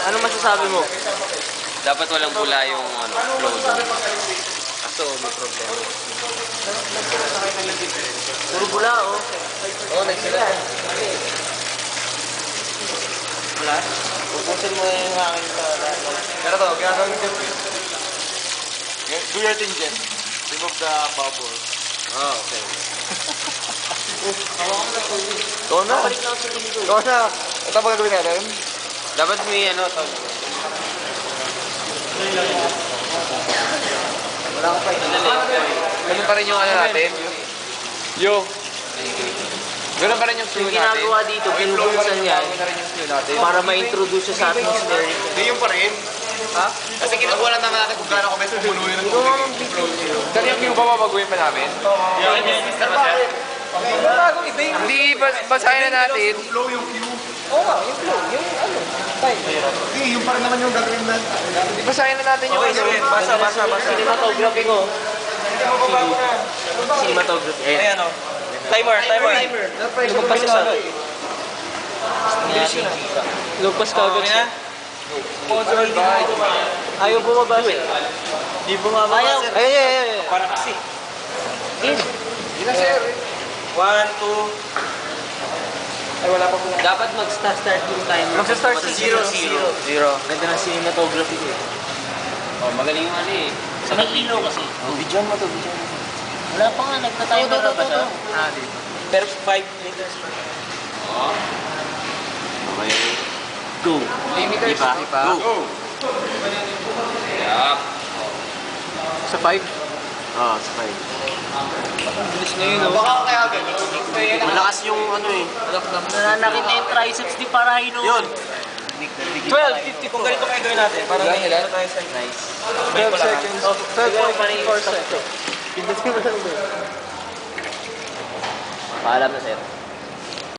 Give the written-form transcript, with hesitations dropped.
Anong masasabi mo? Dapat walang bula yung flow doon. Kaso may problema. Puro bula, oh. Oo, nagsila. Wala? Pupusin mo yung hangin sa lahat. Pero to, gagawin ko. Do your thing, Jen. Remove the bubble. Ah, okay. Ikaw na. Balik na ako sa linggo. Ikaw na. Ito ba gagawin natin? Dapat may to. Wala ka pa Ganun pa rin yung natin. Yo. Ganun pa rin yung Yung ginagawa dito, binubulsan yan para ma-introduce siya sa atmosphere. Hindi yung pa rin. Ha? Kasi kinukuha lang naman natin kung gaano kami sa puno yun ng tubig. Sir, yung cue ba babaguhin pa namin? Hindi, basahin na natin. Flow yung cue. Oo nga, yung flow. Yung ano, time. Hindi, yung pa rin naman yung gagawin na. Hindi, basahin na natin yung ano. Basa. Cinematography ko. Hindi, mababago na. Cinematography. Ayan o. Timer. Lumagpas ka agad. Lumagpas ka agad siya. Sponsored by. Ayaw bumaba siya. Di bumaba sir. Ayaw. Para kasi. Hindi na, sir. 1, 2. Ay, wala pa po. Dapat mag-start yung timer. Magsa-start sa 0. Ganda ng cinematography ko eh. Oh, magaling yung eh. Sa may ilaw kasi. Video mo to. Wala pa nga, nagta-timer na ba siya? Dito. Pero 5 minutes. Okay. Go. Limiters. Diba? Go. Yup. Sa 5? Ah, sa 5. Bilis na yun, Baka kaya agad. Malakas yung Nananakit na yung triceps ni Parahino. Yun. 12:50 kung ganito kayo gawin natin. Parang Ilan? nice. 12 seconds. 12.4 seconds. Pindutin mo lang doon. Paalam na sir.